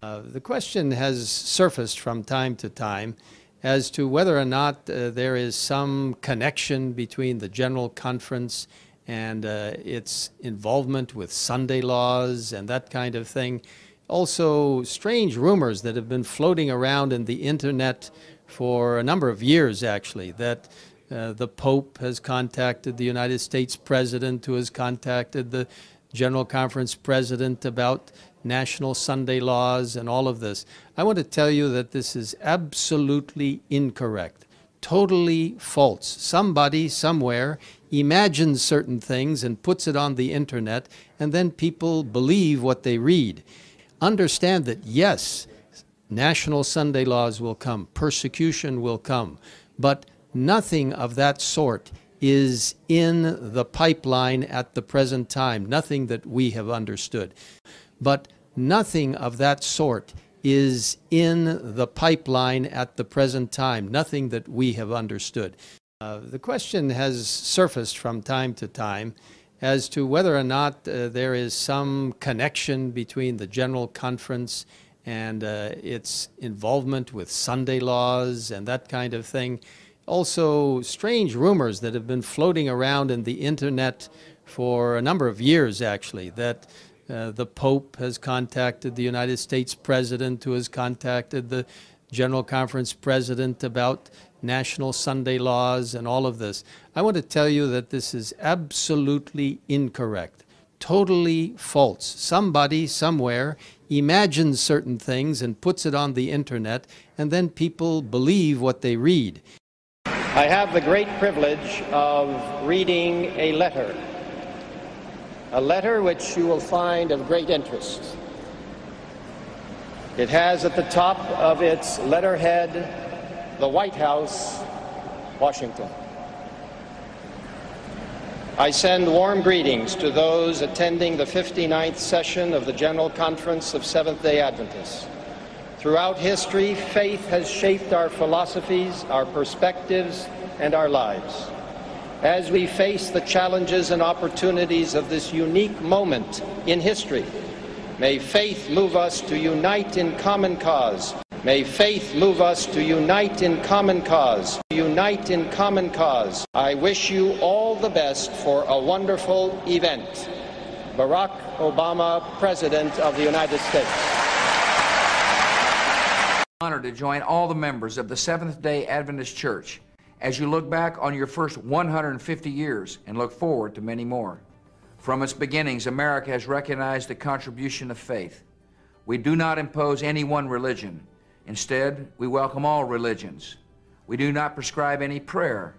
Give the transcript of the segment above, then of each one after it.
The question has surfaced from time to time as to whether or not there is some connection between the General Conference and its involvement with Sunday laws and that kind of thing. Also, strange rumors that have been floating around in the internet for a number of years, actually, that the Pope has contacted the United States President, who has contacted the General Conference President about national Sunday laws and all of this. I want to tell you that this is absolutely incorrect, totally false. Somebody somewhere imagines certain things and puts it on the internet, and then people believe what they read. Understand that, yes, national Sunday laws will come, persecution will come, but nothing of that sort is in the pipeline at the present time, nothing that we have understood. But nothing of that sort is in the pipeline at the present time, nothing that we have understood. The question has surfaced from time to time as to whether or not there is some connection between the General Conference and its involvement with Sunday laws and that kind of thing. Also, strange rumors that have been floating around in the internet for a number of years, actually, that the Pope has contacted the United States President, who has contacted the General Conference President about national Sunday laws and all of this. I want to tell you that this is absolutely incorrect, totally false. Somebody somewhere imagines certain things and puts it on the internet, and then people believe what they read. I have the great privilege of reading a letter which you will find of great interest. It has at the top of its letterhead the White House, Washington. I send warm greetings to those attending the 59th session of the General Conference of Seventh-day Adventists. Throughout history, faith has shaped our philosophies, our perspectives, and our lives. As we face the challenges and opportunities of this unique moment in history, may faith move us to unite in common cause. May faith move us to unite in common cause. Unite in common cause. I wish you all the best for a wonderful event. Barack Obama, President of the United States. Honor to join all the members of the Seventh-day Adventist Church as you look back on your first 150 years and look forward to many more. From its beginnings, America has recognized the contribution of faith. We do not impose any one religion. Instead, we welcome all religions. We do not prescribe any prayer.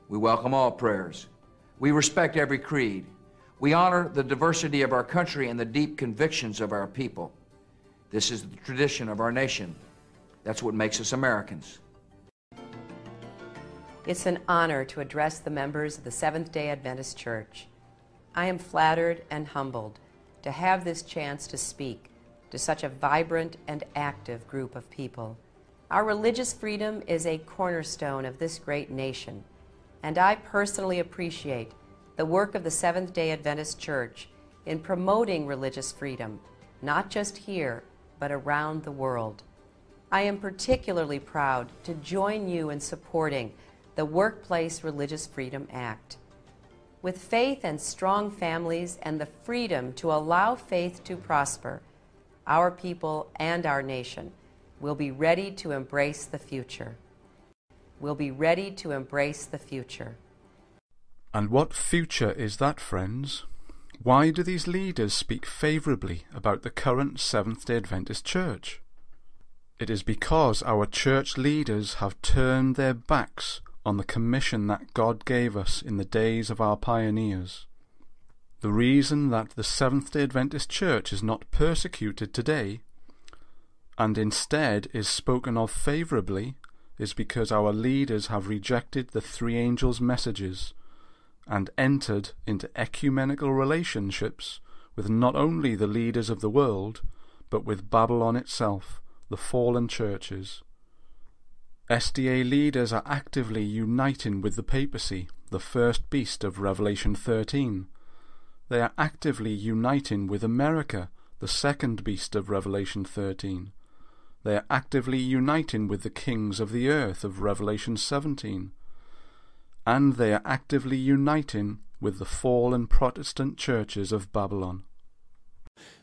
We welcome all prayers. We respect every creed. We honor the diversity of our country and the deep convictions of our people. This is the tradition of our nation. That's what makes us Americans. It's an honor to address the members of the Seventh-day Adventist Church. I am flattered and humbled to have this chance to speak to such a vibrant and active group of people. Our religious freedom is a cornerstone of this great nation, and I personally appreciate the work of the Seventh-day Adventist Church in promoting religious freedom, not just here, but around the world. I am particularly proud to join you in supporting the Workplace Religious Freedom Act. With faith and strong families and the freedom to allow faith to prosper, our people and our nation will be ready to embrace the future. We'll be ready to embrace the future. And what future is that, friends? Why do these leaders speak favourably about the current Seventh-day Adventist Church? It is because our church leaders have turned their backs on the commission that God gave us in the days of our pioneers. The reason that the Seventh-day Adventist Church is not persecuted today, and instead is spoken of favourably, is because our leaders have rejected the three angels' messages and entered into ecumenical relationships with not only the leaders of the world, but with Babylon itself, the fallen churches. SDA leaders are actively uniting with the papacy, the first beast of Revelation 13. They are actively uniting with America, the the second beast of Revelation 13. They are actively uniting with the kings of the earth of Revelation 17. And they are actively uniting with the fallen Protestant churches of Babylon.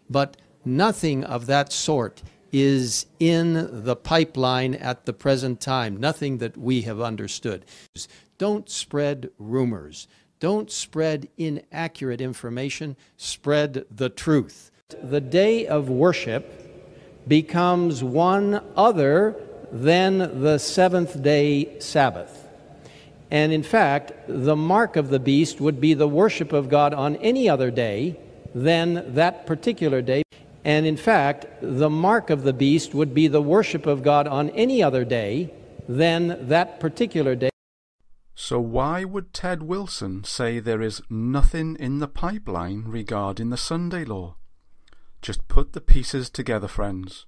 But nothing of that sort is in the pipeline at the present time, nothing that we have understood. Don't spread rumors. Don't spread inaccurate information. Spread the truth. The day of worship becomes one other than the seventh-day Sabbath. And in fact, the mark of the beast would be the worship of God on any other day than that particular day. And in fact, the mark of the beast would be the worship of God on any other day than that particular day. So why would Ted Wilson say there is nothing in the pipeline regarding the Sunday law? Just put the pieces together, friends.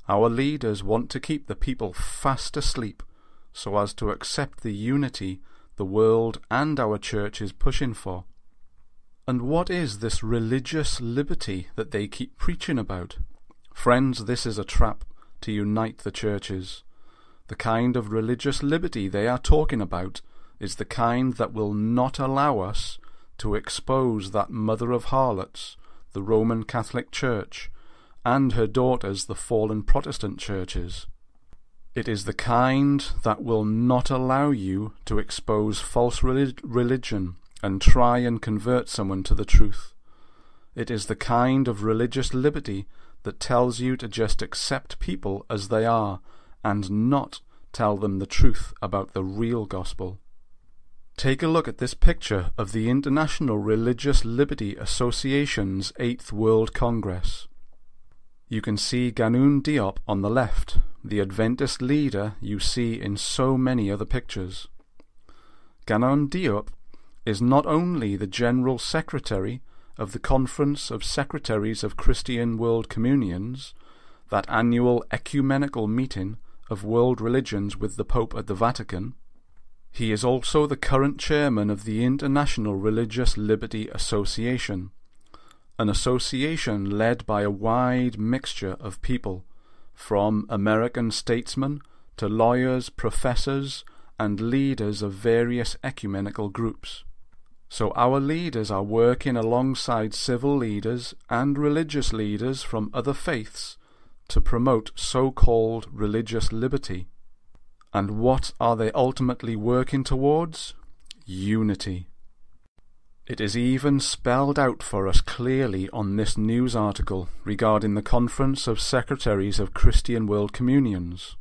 Our leaders want to keep the people fast asleep so as to accept the unity the world and our church is pushing for. And what is this religious liberty that they keep preaching about? Friends, this is a trap to unite the churches. The kind of religious liberty they are talking about is the kind that will not allow us to expose that mother of harlots, the Roman Catholic Church, and her daughters, the fallen Protestant churches. It is the kind that will not allow you to expose false religion and try and convert someone to the truth. It is the kind of religious liberty that tells you to just accept people as they are and not tell them the truth about the real gospel. Take a look at this picture of the International Religious Liberty Association's 8th World Congress. You can see Ganoun Diop on the left, the Adventist leader you see in so many other pictures. Ganoun Diop is not only the General Secretary of the Conference of Secretaries of Christian World Communions, that annual ecumenical meeting of world religions with the Pope at the Vatican. He is also the current chairman of the International Religious Liberty Association, an association led by a wide mixture of people, from American statesmen to lawyers, professors, and leaders of various ecumenical groups. So our leaders are working alongside civil leaders and religious leaders from other faiths to promote so-called religious liberty. And what are they ultimately working towards? Unity. It is even spelled out for us clearly on this news article regarding the Conference of Secretaries of Christian World Communions.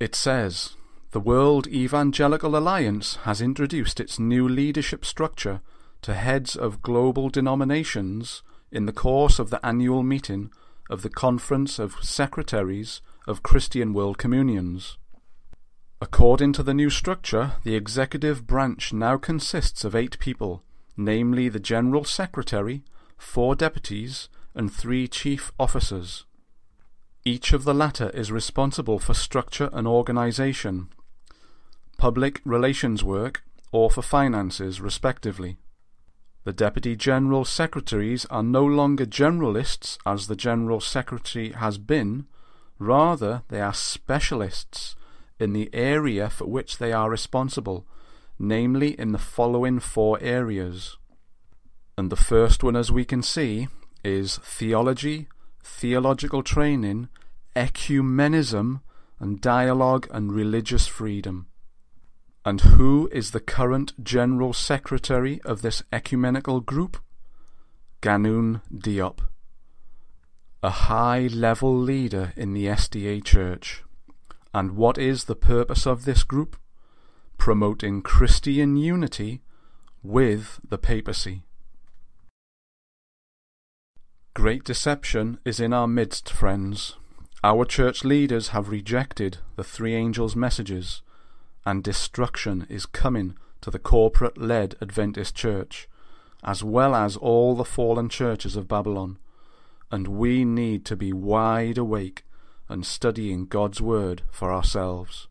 It says, the World Evangelical Alliance has introduced its new leadership structure to heads of global denominations in the course of the annual meeting of the Conference of Secretaries of Christian World Communions. According to the new structure, the executive branch now consists of 8 people, namely the General Secretary, 4 deputies, and 3 chief officers. Each of the latter is responsible for structure and organization, public relations work, or for finances, respectively. The Deputy General Secretaries are no longer generalists as the General Secretary has been, rather they are specialists in the area for which they are responsible, namely in the following 4 areas. And the first one, as we can see, is theology, theological training, ecumenism, and dialogue and religious freedom. And who is the current General Secretary of this ecumenical group? Ganoun Diop, a high-level leader in the SDA Church. And what is the purpose of this group? Promoting Christian unity with the papacy. Great deception is in our midst, friends. Our church leaders have rejected the 3 angels' messages, and destruction is coming to the corporate-led Adventist church, as well as all the fallen churches of Babylon, and we need to be wide awake and studying God's Word for ourselves.